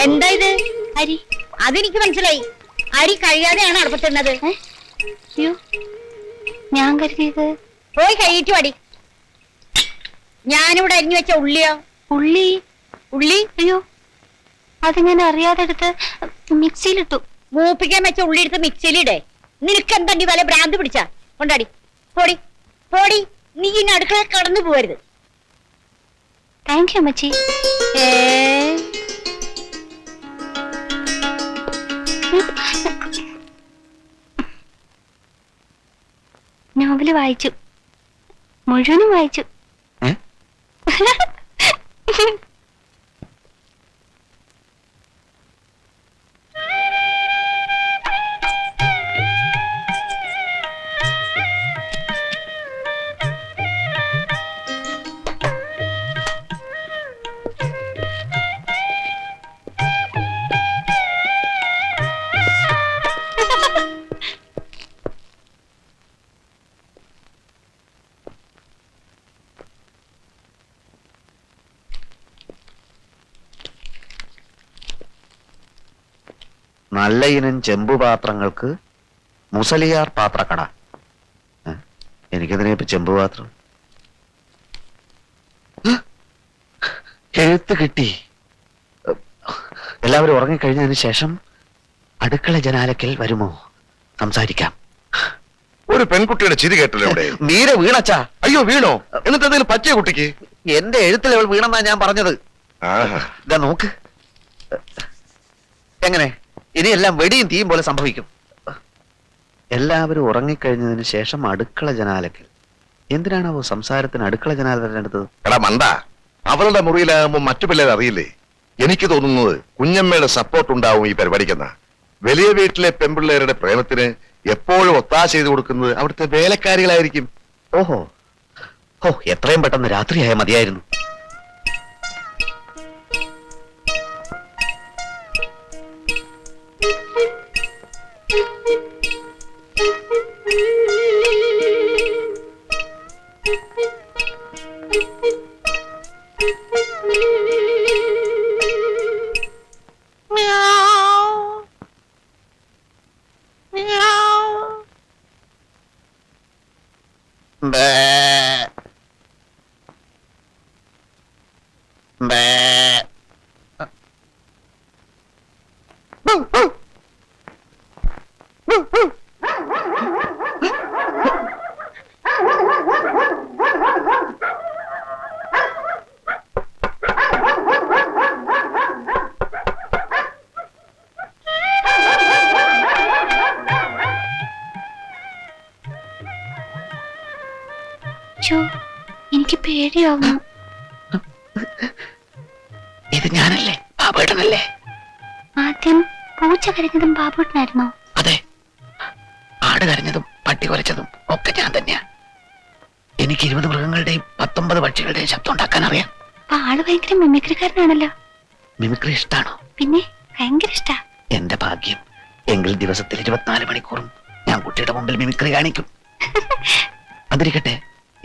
എന്താ ഇത്? അരി. അതെനിക്ക് മനസ്സിലായി. അരി കഴിയാതെയാണ് അടുപ്പത്തിടുന്നത്. അയ്യോ, ഞാൻ കരുതിയത്. പോയി കഴിയിട്ട് പാടി. ഞാനിവിടെ അരിഞ്ഞു വെച്ച ഉള്ളിയോ? ഉള്ളി. അയ്യോ, അത് ഞാൻ അറിയാതെ എടുത്ത് മിക്സിയിലിട്ടു. മൂപ്പിക്കാൻ വെച്ച ഉള്ളി എടുത്ത് മിക്സിയിലിടേ. നിനക്ക് എന്താണ്ടി വല്ല ഭ്രാന്ത് പിടിച്ചാ? കൊണ്ടാടി. പോടി പോടി. നീ ഇനി അടുക്കള കടന്നു പോവരുത്. താങ്ക് യു അമ്മച്ചി. നോവല് വായിച്ചു, മുഴുവനും വായിച്ചു. നല്ല ഇനം ചെമ്പുപാത്രങ്ങൾക്ക് മുസലിയാർ പാത്രക്കട. എനിക്കെതിരെ ഇപ്പൊ ചെമ്പുപാത്രം. എഴുത്ത് കിട്ടി. എല്ലാവരും ഉറങ്ങിക്കഴിഞ്ഞതിന് ശേഷം അടുക്കള ജനാലക്കൽ വരുമോ? സംസാരിക്കാം. ഒരു പെൺകുട്ടിയുടെ ചിരി കേട്ടല്ലോ ഇവിടെ. നീര വീണച്ചാ. അയ്യോ, വീണോ? എന്നിട്ട് എന്തെങ്കിലും പറ്റിയ കുട്ടിക്ക്? എന്റെ എഴുത്തിൽ അവൾ വീണെന്നാ ഞാൻ പറഞ്ഞത്. ഇതാ നോക്ക്. എങ്ങനെ ഇനിയെല്ലാം വെടിയും തീയും പോലെ സംഭവിക്കും. എല്ലാവരും ഉറങ്ങിക്കഴിഞ്ഞതിന് ശേഷം അടുക്കള ജനാലക്കൽ. എന്തിനാണാവോ സംസാരത്തിന് അടുക്കള ജനാല തിരഞ്ഞെടുത്തത്? എടാ മണ്ട, അവളുടെ മുറിയിലാകുമ്പോ മറ്റു പിള്ളേർ അറിയില്ലേ? എനിക്ക് തോന്നുന്നത് കുഞ്ഞമ്മയുടെ സപ്പോർട്ട് ഉണ്ടാവും ഈ പരിപാടിക്കെന്ന. വലിയ വീട്ടിലെ പെൺപിള്ളേരുടെ പ്രേമത്തിന് എപ്പോഴും ഒത്താശ ചെയ്ത് കൊടുക്കുന്നത് അവിടുത്തെ വേലക്കാരികളായിരിക്കും. ഓഹോ, എത്രയും പെട്ടെന്ന് രാത്രിയായ മതിയായിരുന്നു. എനിക്ക് പേടിയാവുന്നു. ഇത് ഞാനല്ലേ? ബാബുവേട്ടനല്ലേ? ആദ്യം പൂച്ച കരഞ്ഞതും ബാബുവേട്ടനായിരുന്നോ? അതെ, ആട് കരഞ്ഞതും പട്ടി കുരച്ചതും ഒക്കെ ഞാൻ തന്നെയാ. എനിക്ക് 20 മൃഗങ്ങളുടെയും 19 പക്ഷികളുടെയും ശബ്ദം ഉണ്ടാക്കാൻ അറിയാം. ആള് ഭയങ്കര മിമിക്രിക്കാരനാണല്ലോ. മിമിക്രി ഇഷ്ടാണോ? പിന്നെ ഭയങ്കര ഇഷ്ടാ. എന്റെ ഭാഗ്യം. എങ്കിൽ ദിവസത്തിൽ 24 മണിക്കൂറും ഞാൻ കുട്ടിയുടെ മുമ്പിൽ മിമിക്രി കാണിക്കും. അതിരിക്കട്ടെ,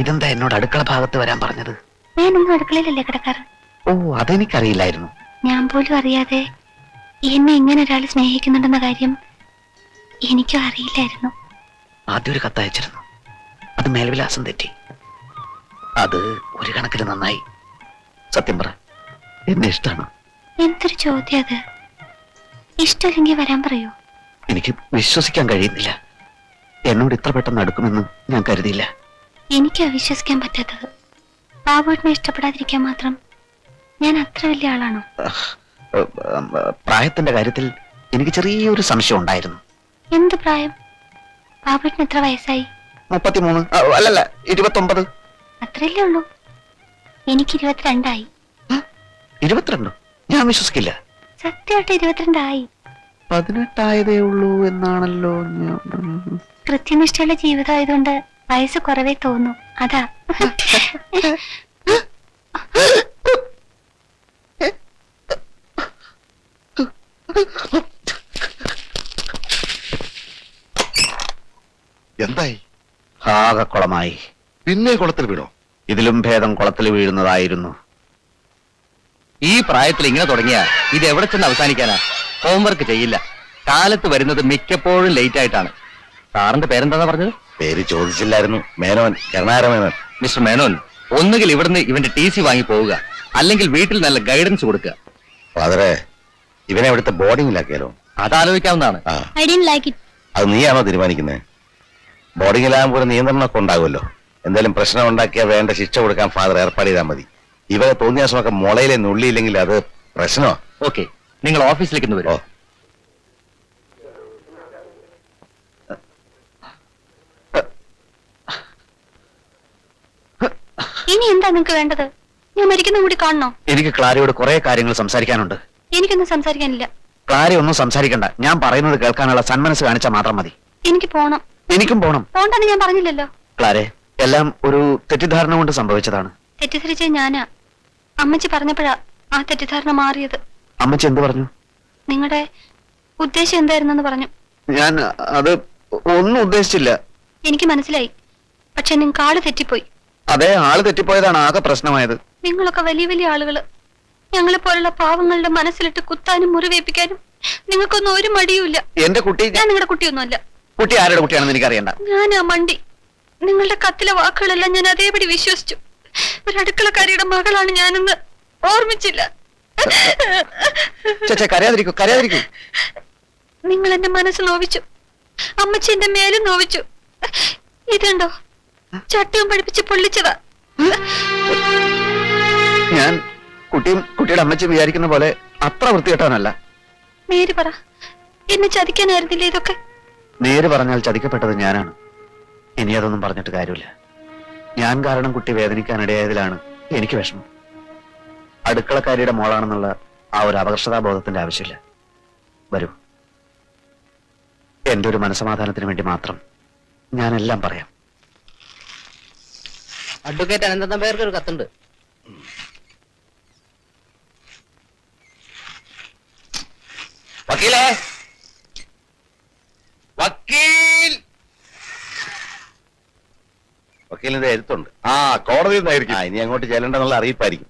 ഇതെന്താ എന്നോട് അടുക്കള ഭാഗത്ത് വരാൻ പറഞ്ഞത്? ഞാനൊന്നും അടുക്കളയിലല്ലേ കിടക്കാറ്. ഓ, അതെനിക്കറിയില്ലായിരുന്നു. ഞാൻ പോലും അറിയാതെ എന്നെ ഇങ്ങനെ ഒരാൾ സ്നേഹിക്കുന്നുണ്ടെന്ന കാര്യം എനിക്കും അറിയില്ലായിരുന്നു. ആദ്യം ഒരു കത്തയച്ചിരുന്നു. അത് മേൽവിലാസം തെറ്റി. അത് ഒരു കണക്കിന് നന്നായി. സത്യം പറ, എന്നെ ഇഷ്ടമാണ്. എന്തൊരു ചോദ്യം അത്. ഇഷ്ടമില്ലെങ്കിൽ വരാൻ പറയൂ. എനിക്ക് വിശ്വസിക്കാൻ കഴിയുന്നില്ല. എന്നോട് ഇത്ര പെട്ടെന്ന് അടുക്കുമെന്ന് ഞാൻ കരുതിയില്ല. എനിക്ക് അവിശ്വസിക്കാൻ പറ്റാത്തത്. ബാബുവേട്ടനെ ഇഷ്ടപ്പെടാതിരിക്കാൻ മാത്രം ഞാൻ അത്ര വലിയ ആളാണോ? പ്രായത്തിന്റെ കാര്യത്തിൽ എനിക്ക് ചെറിയൊരു സംശയം ഉണ്ടായിരുന്നു. എന്ത് പ്രായം? ബാബുവേട്ടന് എത്ര വയസ്സായി? 33. അല്ലല്ല, 29. അത്രയല്ലേ ഉള്ളൂ. എനിക്ക് 22 ആയി. 22? ഞാൻ വിശ്വസിക്കില്ല. സത്യമായിട്ട് 22 ആയി. 18 ആയതേ ഉള്ളൂ എന്നാണല്ലോ. കൃത്യനിഷ്ഠയുള്ള ജീവിതം ആയതുകൊണ്ട് വയസ്സ് കുറവേ തോന്നു. അതാ. എന്തായി? ആകെ കുളമായി. പിന്നെ കുളത്തിൽ വീണോ? ഇതിലും ഭേദം കുളത്തിൽ വീഴുന്നതായിരുന്നു. ഈ പ്രായത്തിൽ ഇങ്ങനെ തുടങ്ങിയ ഇത് എവിടെ ചെന്ന് അവസാനിക്കാനാ? ഹോംവർക്ക് ചെയ്യില്ല, കാലത്ത് വരുന്നത് മിക്കപ്പോഴും ലേറ്റ് ആയിട്ടാണ്. സാറിന്റെ പേരെന്താന്നാ പറഞ്ഞത്? പേര് ചോദിച്ചില്ലായിരുന്നു. മേനോൻ, കരുണാകര മേനോൻ. മിസ്റ്റർ മേനോൻ, ഒന്നുകിൽ ഇവിടുന്ന് ഇവന്റെ TC വാങ്ങി പോവുക, അല്ലെങ്കിൽ വീട്ടിൽ നല്ല ഗൈഡൻസ് കൊടുക്കുക. ഫാദറെ, ഇവനെ ഇവിടുത്തെ ബോർഡിങ്ങിലാക്കിയാലോ? അതാലോചിക്കാവുന്നതാണ്. ആ, ഐ ഡിഡ്ന്റ് ലൈക്ക് ഇറ്റ്. അത് നീയാണോ തീരുമാനിക്കുന്നത്? ബോർഡിങ്ങിലാകുമ്പോൾ ഒരു നിയന്ത്രണമൊക്കെ ഉണ്ടാകുമല്ലോ. എന്തെങ്കിലും പ്രശ്നം ഉണ്ടാക്കിയാൽ വേണ്ട ശിക്ഷ കൊടുക്കാൻ ഫാദർ ഏർപ്പാട് ചെയ്താൽ മതി. ഇവരെ തോന്നിയാസമൊക്കെ മുളയിലെ നുള്ളിയില്ലെങ്കിൽ അത് പ്രശ്നമോ? ഓക്കെ, നിങ്ങൾ ഓഫീസിലേക്ക് ഒന്ന് ഓ, വരും. ഇനി എന്താ നിങ്ങക്ക് വേണ്ടത്? ഞാൻ മരിക്കുന്ന കൂടി കാണണോ? എനിക്ക് ക്ലാരയോട് കുറെ കാര്യങ്ങൾ സംസാരിക്കാനുണ്ട്. എനിക്കൊന്നും സംസാരിക്കാനില്ല. ക്ലാര ഒന്നും സംസാരിക്കണ്ട. ഞാൻ പറയുന്നത് കേൾക്കാനുള്ള സന്മനസ് കാണിച്ചാൽ മാത്രം മതി. എനിക്ക് പോണം. എനിക്കും പോണം. പോണ്ടെന്ന് ഞാൻ പറഞ്ഞില്ലല്ലോ. ക്ലാരെ, എല്ലാം ഒരു തെറ്റിദ്ധാരണ കൊണ്ട് സംഭവിച്ചതാണ്. തെറ്റിദ്ധരിച്ചത് ഞാനാ. അമ്മച്ചി പറഞ്ഞപ്പോഴാ ആ തെറ്റിദ്ധാരണ മാറിയത്. അമ്മച്ചി എന്ത് പറഞ്ഞു? നിങ്ങളുടെ ഉദ്ദേശം എന്തായിരുന്നെന്ന് പറഞ്ഞു. ഞാൻ അത് ഒന്നും ഉദ്ദേശിച്ചില്ല. എനിക്ക് മനസ്സിലായി. പക്ഷെ നിങ്ങൾക്ക് ആള് തെറ്റിപ്പോയി. അതേ, ആള് തെറ്റിപ്പോയതാണ് ആകെ പ്രശ്നമായത്. നിങ്ങളൊക്കെ വലിയ വലിയ ആളുകള്. ഞങ്ങളെ പോലുള്ള പാവങ്ങളുടെ മനസ്സിലിട്ട് കുത്താനും മുറിവേൽപ്പിക്കാനും നിങ്ങൾക്കൊന്നും ഒരു മടിയുമില്ല. എന്റെ കുട്ടി ഞാൻ നിങ്ങളുടെ കുട്ടിയൊന്നുമല്ല. കുട്ടി ആരുടെ കുട്ടിയാണെന്ന് എനിക്കറിയണ്ട. ഞാൻ ആ മണ്ടി. നിങ്ങളുടെ കത്തിലെ വാക്കുകളെല്ലാം ഞാൻ അതേപടി വിശ്വസിച്ചു. ഒരു അടുക്കളക്കാരിയുടെ മകളാണ് ഞാനെന്ന് ഓർമ്മിച്ചില്ല. ചേച്ചേ, കരയാതിരിക്കൂ, കരയാതിരിക്കൂ. നിങ്ങൾ എന്റെ മനസ്സ് നോവിച്ചു. അമ്മച്ചി എന്റെ മേലും നോവിച്ചു. ഇതുണ്ടോ, ചട്ടിയും പഠിപ്പിച്ച് പൊള്ളിച്ചതാ. ഞാൻ കുട്ടിയുടെ അമ്മച്ചി വിചാരിക്കുന്ന പോലെ അത്ര വൃത്തികെട്ടവനല്ല. നേര് പറ, എന്നെ ചതിക്കാനായിരുന്നില്ല ഇതൊക്കെ? നേര് പറഞ്ഞാൽ ചതിക്കപ്പെട്ടത് ഞാനാണ്. ഇനി അതൊന്നും പറഞ്ഞിട്ട് കാര്യമില്ല. ഞാൻ കാരണം കുട്ടി വേദനിക്കാനിടയായതിലാണ് എനിക്ക് വിഷമം. അടുക്കളക്കാരിയുടെ മോളാണെന്നുള്ള ആ ഒരു അപകർഷതാബോധത്തിന്റെ ആവശ്യമില്ല. വരൂ, എന്റെ ഒരു മനസമാധാനത്തിന് വേണ്ടി മാത്രം ഞാനെല്ലാം പറയാം. അഡ്വക്കേറ്റ് അനന്തൻ പേർക്ക് ഒരു കത്തുണ്ട്. വക്കീലേ, വക്കീൽ. വക്കീലിന്റെ എഴുത്തുണ്ട്. ആ, കോടതിയിൽ നിന്നായിരിക്കും. ഇനി അങ്ങോട്ട് ചെല്ലേണ്ടെന്നുള്ള അറിയിപ്പായിരിക്കും.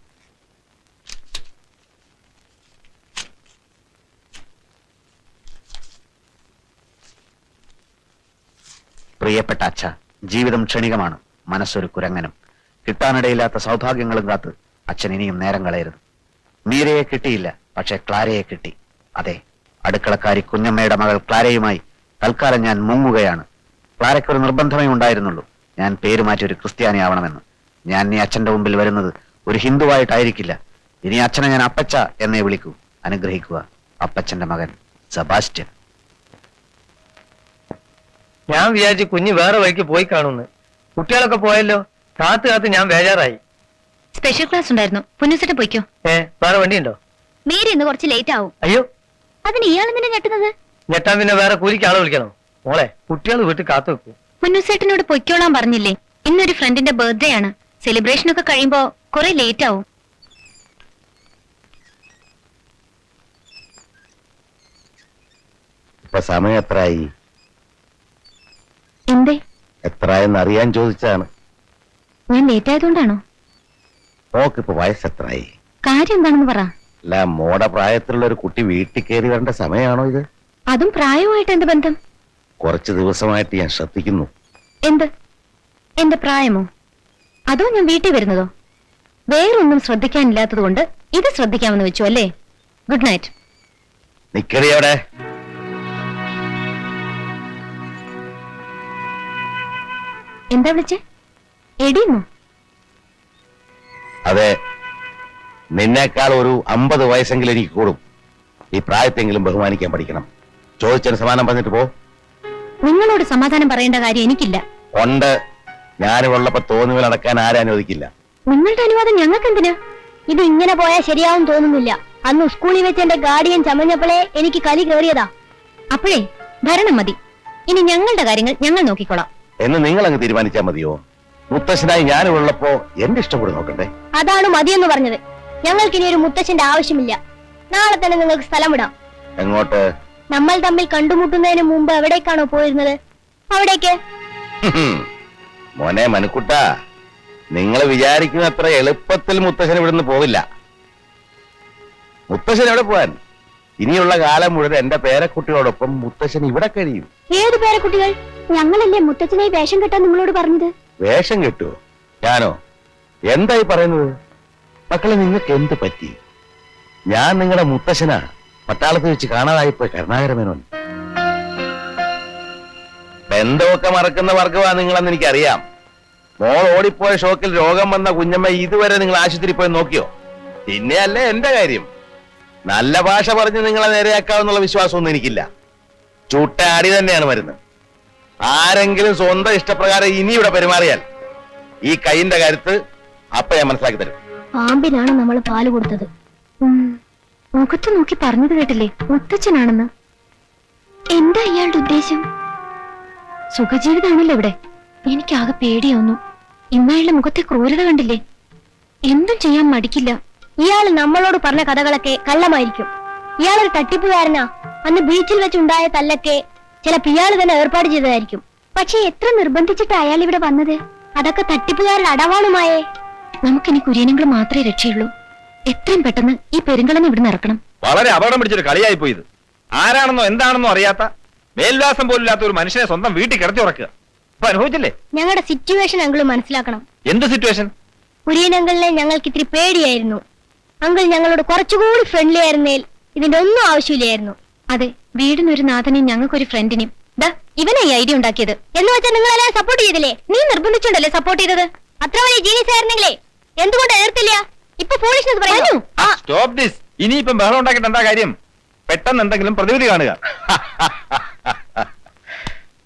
പ്രിയപ്പെട്ട അച്ഛ, ജീവിതം ക്ഷണികമാണ്, മനസ്സൊരു കുരങ്ങനും. കിട്ടാനിടയില്ലാത്ത സൗഭാഗ്യങ്ങളും കാത്ത് അച്ഛൻ ഇനിയും നേരം കളയരുത്. മീരയെ കിട്ടിയില്ല, പക്ഷെ ക്ലാരയെ കിട്ടി. അതെ, അടുക്കളക്കാരി കുഞ്ഞമ്മയുടെ മകൾ ക്ലാരയുമായി തൽക്കാലം ഞാൻ മുങ്ങുകയാണ്. ക്ലാരയ്ക്കൊരു നിർബന്ധമേ ഉണ്ടായിരുന്നുള്ളൂ, ഞാൻ പേര് മാറ്റി ഒരു ക്രിസ്ത്യാനി ആവണമെന്ന്. ഞാൻ ഇനി അച്ഛന്റെ മുമ്പിൽ വരുന്നത് ഒരു ഹിന്ദുവായിട്ടായിരിക്കില്ല. ഇനി അച്ഛനെ ഞാൻ അപ്പച്ച എന്നേ വിളിക്കൂ. അനുഗ്രഹിക്കുക, അപ്പച്ചന്റെ മകൻ സെബാസ്റ്റ്യൻ. ഞാൻ വിചാരിച്ചു കുഞ്ഞ് വേറെ വഴിക്ക് പോയി കാണുന്നു. കുട്ടികളൊക്കെ പോയല്ലോ. കാത്ത് കാത്ത് ഞാൻ ബേജാറായി. സ്പെഷ്യൽ ക്ലാസ് ഉണ്ടായിരുന്നു. പുന്നസിട്ട് പോയിക്കോ. വേറെ വണ്ടിയുണ്ടോ? മേരി ഇന്ന് കുറച്ച് ലേറ്റ് ആവും. അയ്യോ, അതിന് ഇയാൾ എന്തിനാ ഞെട്ടുന്നത്? ഞെട്ടാൻ പിന്നെ വേറെ കൂലിക്ക് ആളെ വിളിക്കണോ? മോളെ, കുട്ടികൾ വീട്ടിൽ കാത്തു വെക്കൂ. മുന്നുസേട്ടനോട് പൊയ്ക്കോളാൻ പറഞ്ഞില്ലേ? ഇന്നൊരു ഫ്രണ്ടിന്റെ ബർത്ത്ഡേ ആണ്. സെലിബ്രേഷൻ ഒക്കെ കഴിയുമ്പോ കുറെ ലേറ്റ് ആവും. ഇപ്പൊ സമയം എത്രയായി? എന്തേ, എത്രയെന്ന് അറിയാൻ ചോദിച്ചാണ്. ഞാൻ ലേറ്റ് ആയതുകൊണ്ടാണോ? മോക്കിപ്പോ വയസ്സെത്രയായി? കാര്യം എന്താണെന്ന് പറ. അല്ല, മോടെ പ്രായത്തിലുള്ള ഒരു കുട്ടി വീട്ടിൽ കയറി വരേണ്ട സമയമാണോ ഇത്? അതും പ്രായമായിട്ട് എന്ത് ബന്ധം? കുറച്ച് ദിവസമായിട്ട് ഞാൻ ശ്രദ്ധിക്കുന്നു. എന്ത്? എന്റെ പ്രായമോ? അതോ ഞാൻ വീട്ടിൽ വരുന്നതോ? വേറൊന്നും ശ്രദ്ധിക്കാനില്ലാത്തത് കൊണ്ട് ഇത് ശ്രദ്ധിക്കാമെന്ന് വെച്ചു അല്ലേ? Good night. നിക്കടി അവിടെ. എന്താ വിളിച്ചേ? എടിയുമോ? അതെ, നിന്നേക്കാൾ ഒരു 50 വയസ്സെങ്കിലും എനിക്ക് കൂടും. ഈ പ്രായത്തെങ്കിലും ബഹുമാനിക്കാൻ പഠിക്കണം. ചോദിച്ചൊരു സമാനം പറഞ്ഞിട്ട് പോ. നിങ്ങളോട് സമാധാനം പറയേണ്ട കാര്യം എനിക്കില്ല. ഉണ്ട്, ഞാനുള്ളപ്പോ തോന്നുകൾ നടക്കാൻ ആരും അനുവദിക്കില്ല. നിങ്ങളുടെ അനുവാദം ഞങ്ങൾക്ക് എന്തിനാ? ഇത് ഇങ്ങനെ പോയാൽ ശരിയാവും തോന്നുന്നില്ല. അന്ന് സ്കൂളിൽ വെച്ച് എന്റെ ഗാർഡിയൻ ചമഞ്ഞപ്പോഴേ എനിക്ക് കലി കയറിയതാ. അപ്പോഴേ ഭരണം മതി. ഇനി ഞങ്ങളുടെ കാര്യങ്ങൾ ഞങ്ങൾ നോക്കിക്കോളാം എന്ന് നിങ്ങൾ അങ്ങ് തീരുമാനിച്ചാൽ മതിയോ? മുത്തശ്ശനായി ഞാനുള്ളപ്പോ എന്റെ ഇഷ്ടം കൂടെ നോക്കണ്ടേ? അതാണ് മതിയെന്ന് പറഞ്ഞത്. ഞങ്ങൾക്ക് ഇനി ഒരു മുത്തശ്ശന്റെ ആവശ്യമില്ല. നാളെ തന്നെ നിങ്ങൾക്ക് സ്ഥലം വിടാം. എങ്ങോട്ട്? നമ്മൾ തമ്മിൽ കണ്ടുമുട്ടുന്നതിന് മുമ്പ് എവിടേക്കാണോ പോയിരുന്നത് അവിടേക്ക്. മോനെ മനുക്കുട്ട, നിങ്ങൾ വിചാരിക്കുന്ന അത്ര എളുപ്പത്തിൽ മുത്തശ്ശൻ ഇവിടുന്ന് പോവില്ല. മുത്തശ്ശൻ എവിടെ പോവാൻ? ഇനിയുള്ള കാലം മുഴുവൻ എന്റെ പേരക്കുട്ടിയോടൊപ്പം മുത്തശ്ശൻ ഇവിടെ കഴിയും. ഏത് പേരക്കുട്ടികൾ? ഞങ്ങളല്ലേ മുത്തച്ഛനെ വേഷം കെട്ടാൻ നിങ്ങളോട് പറഞ്ഞത്? വേഷം കെട്ടുവോ? ഞാനോ? എന്തായി പറയുന്നത്? മക്കളെ, നിങ്ങൾക്ക് എന്ത് പറ്റി? ഞാൻ നിങ്ങളുടെ മുത്തശ്ശനാ. പട്ടാളത്ത് വെച്ച് കാണാതായിപ്പോയി കരുണാകരമേനോൻ. ബന്ധമൊക്കെ മറക്കുന്ന വർഗമാ നിങ്ങളെന്ന് എനിക്കറിയാം. മോൾ ഓടിപ്പോയ ഷോക്കിൽ രോഗം വന്ന കുഞ്ഞമ്മ ഇതുവരെ നിങ്ങൾ ആശുപത്രി പോയി നോക്കിയോ? പിന്നെയല്ലേ എന്റെ കാര്യം. നല്ല ഭാഷ പറഞ്ഞ് നിങ്ങളെ നേരെയാക്കാവുന്നുള്ള വിശ്വാസമൊന്നും എനിക്കില്ല. ചുട്ടാടി തന്നെയാണ് വരുന്നത്. ആരെങ്കിലും സ്വന്തം ഇഷ്ടപ്രകാരം ഇനി ഇവിടെ പെരുമാറിയാൽ ഈ കൈയിന്റെ കരുത്ത് അപ്പ ഞാൻ മനസ്സിലാക്കി തരും. പാമ്പിനാണ് നമ്മൾ പാല് കൊടുത്തത്. മുഖത്ത് നോക്കി പറഞ്ഞത് കേട്ടില്ലേ, മുത്തച്ഛനാണെന്ന്. എന്താ ഇയാളുടെ ഉദ്ദേശം? സുഖജീവിതാണല്ലോ ഇവിടെ. എനിക്കാകെ പേടിയൊന്നു. ഇന്നയാളുടെ മുഖത്തെ ക്രൂരത കണ്ടില്ലേ? എന്തും ചെയ്യാൻ മടിക്കില്ല. ഇയാൾ നമ്മളോട് പറഞ്ഞ കഥകളൊക്കെ കള്ളമായിരിക്കും. ഇയാളൊരു തട്ടിപ്പുകാരനാ. അന്ന് ബീച്ചിൽ വെച്ചുണ്ടായ തല്ലൊക്കെ ചിലപ്പോ ഇയാൾ തന്നെ ഏർപ്പാട് ചെയ്തതായിരിക്കും. പക്ഷെ എത്ര നിർബന്ധിച്ചിട്ട് അയാൾ ഇവിടെ വന്നത്? അതൊക്കെ തട്ടിപ്പുകാരുടെ അടവാളുമായേ. നമുക്കിനി കുര്യനങ്ങൾ മാത്രമേ രക്ഷയുള്ളൂ. എത്രയും പെട്ടെന്ന് ഈ പെരുങ്കളന്ന് ഇവിടുന്ന് ഇറക്കണം. വളരെ അപകടം പിടിച്ചൊരു കളിയായി പോയത്. ആരാണെന്നോ എന്താണെന്നോ അറിയാത്ത, മേൽവാസം പോലില്ലാത്ത ഒരു മനുഷ്യനെ സ്വന്തം വീട്ടിൽ കിടത്തി ഉറക്കുക. ഇപ്പൊ അനുഭവിച്ചില്ലേ? ഞങ്ങളുടെ സിറ്റുവേഷൻ അങ്കിൾ മനസ്സിലാക്കണം. എന്ത് സിറ്റുവേഷൻ? കുര്യൻ അങ്കിളിനെ ഞങ്ങൾക്ക് ഇത്തിരി പേടിയായിരുന്നു. അങ്കിൾ ഞങ്ങളോട് കുറച്ചുകൂടി ഫ്രണ്ട്ലി ആയിരുന്നേൽ ഇതിന്റെ ഒന്നും ആവശ്യമില്ലായിരുന്നു. അതെ, വീടിനൊരു നാഥനെയും ഞങ്ങൾക്കൊരു ഫ്രണ്ടിനെയും. ദാ ഇവനെ ഈ ഐഡിയ ഉണ്ടാക്കിയത്. എന്ന് വെച്ചാൽ നിങ്ങളെല്ലാം സപ്പോർട്ട് ചെയ്തില്ലേ? നീ നിർബന്ധിച്ചുണ്ടല്ലേ സപ്പോർട്ട് ചെയ്തത്? അത്ര വലിയ ജീനിയസ് ആയിരുന്നെങ്കിലേ എന്തുകൊണ്ട് എതിർത്തില്ല? ഇപ്പൊ ഫോളിഷ്നെസ് പറയുന്നു. Stop this. ഇനിയിപ്പം ബഹളം ഉണ്ടാക്കിയിട്ട് എന്താ കാര്യം? പെട്ടെന്ന് എന്തെങ്കിലും പ്രതിവിധി കാണുക.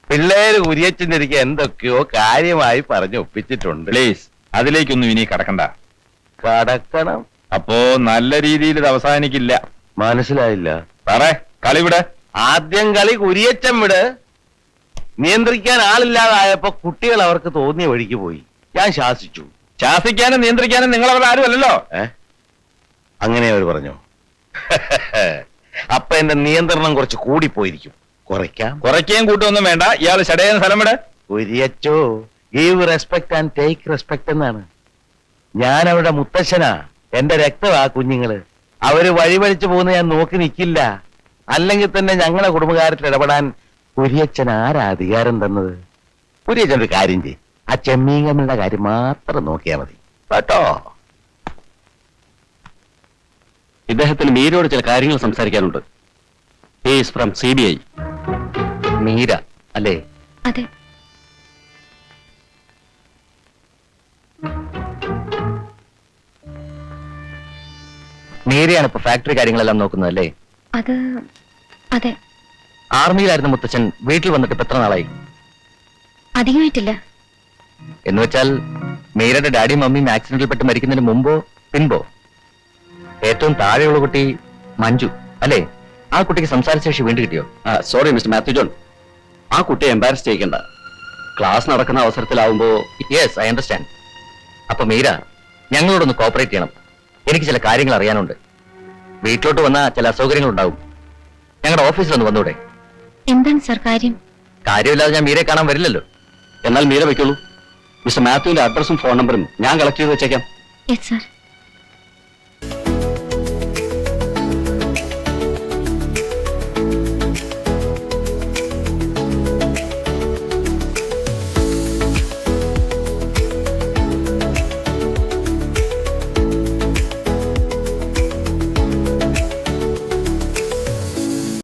പിള്ളേര് കുരിയച്ചന്റെ എന്തൊക്കെയോ കാര്യമായി പറഞ്ഞു ഒപ്പിച്ചിട്ടുണ്ട്. പ്ലീസ്, അതിലേക്കൊന്നും ഇനി കടക്കണ്ട. കടക്കണം. അപ്പോ നല്ല രീതിയിൽ ഇത് അവസാനിക്കില്ല. മനസ്സിലായില്ല സാറേ, കളി വിടെ. ആദ്യം കളി കുരിയച്ചൻ വിട്. നിയന്ത്രിക്കാൻ ആളില്ലാതായപ്പോ കുട്ടികൾ അവർക്ക് തോന്നിയ വഴിക്ക് പോയി. ഞാൻ ശാസിച്ചു. ശാസിക്കാനും നിയന്ത്രിക്കാനും നിങ്ങൾ അവരുടെ ആരും അല്ലല്ലോ. അങ്ങനെ അവർ പറഞ്ഞു. അപ്പൊ എന്റെ നിയന്ത്രണം കുറച്ച് കൂടിപ്പോയിരിക്കും. കുറയ്ക്കുകയും കൂട്ടൊന്നും വേണ്ട. ഇയാൾ ഷടയുന്ന സ്ഥലം വിടെ. കുരിയച്ചോ, give respect and take respect എന്നാണ്. ഞാൻ അവരുടെ മുത്തശ്ശനാ. എന്റെ രക്തമാ കുഞ്ഞുങ്ങള്. അവര് വഴിപഴിച്ചു പോകുന്ന ഞാൻ നോക്കി നിൽക്കില്ല. അല്ലെങ്കിൽ തന്നെ ഞങ്ങളെ കുടുംബകാര്യത്തിൽ ഇടപെടാൻ കുരിയച്ചൻ ആരാ അധികാരം തന്നത്? കുരിയച്ചൻ ഒരു കാര്യം ചെയ്യും. ആ ചെമ്മീങ്കമ്മയുടെ കാര്യം മാത്രം നോക്കിയാ മതി കേട്ടോ. ഇദ്ദേഹത്തിന് മീരയോട് ചില കാര്യങ്ങൾ സംസാരിക്കാനുണ്ട്. He's from CBI. മീര അല്ലേ? അതെ. മീരയാണ് ഇപ്പൊ ഫാക്ടറി കാര്യങ്ങളെല്ലാം നോക്കുന്നത് അല്ലേ? അത് അതെ. ആർമിയിലായിരുന്ന മുത്തച്ഛൻ വീട്ടിൽ വന്നിട്ട് ഇപ്പൊ എത്ര നാളായി? അധികമായിട്ടില്ല. എന്ന് വെച്ചാൽ മീരയുടെ ഡാഡിയും മമ്മിയും ആക്സിഡന്റിൽ പെട്ട് മരിക്കുന്നതിന് മുമ്പോ പിൻപോ? ഏറ്റവും താഴെയുള്ള കുട്ടി മഞ്ജു അല്ലേ? ആ കുട്ടിക്ക് സംസാരശേഷി വീണ്ടും കിട്ടിയോ? സോറി മിസ്റ്റർ മാത്യു ജോൺ, ആ കുട്ടിയെ എംബാരസ് ചെയ്യിക്കണ്ട. ക്ലാസ് നടക്കുന്ന അവസരത്തിലാവുമ്പോ. Yes, I understand. അപ്പൊ മീര ഞങ്ങളോടൊന്ന് കോപ്പറേറ്റ് ചെയ്യണം. എനിക്ക് ചില കാര്യങ്ങൾ അറിയാനുണ്ട്. വീട്ടിലോട്ട് വന്ന ചില അസൗകര്യങ്ങൾ ഉണ്ടാവും. ഞങ്ങളുടെ ഓഫീസിലൊന്ന് വന്നൂടെ? എന്താണ് സർ കാര്യം? കാര്യമില്ലാതെ ഞാൻ മീരയെ കാണാൻ വരില്ലല്ലോ. എന്നാൽ മീര വെക്കുള്ളൂ. മിസ്റ്റർ മാത്യുവിന്റെ അഡ്രസ്സും ഫോൺ നമ്പറും ഞാൻ കളക്ട് ചെയ്ത് വെച്ചേക്കാം. Yes sir.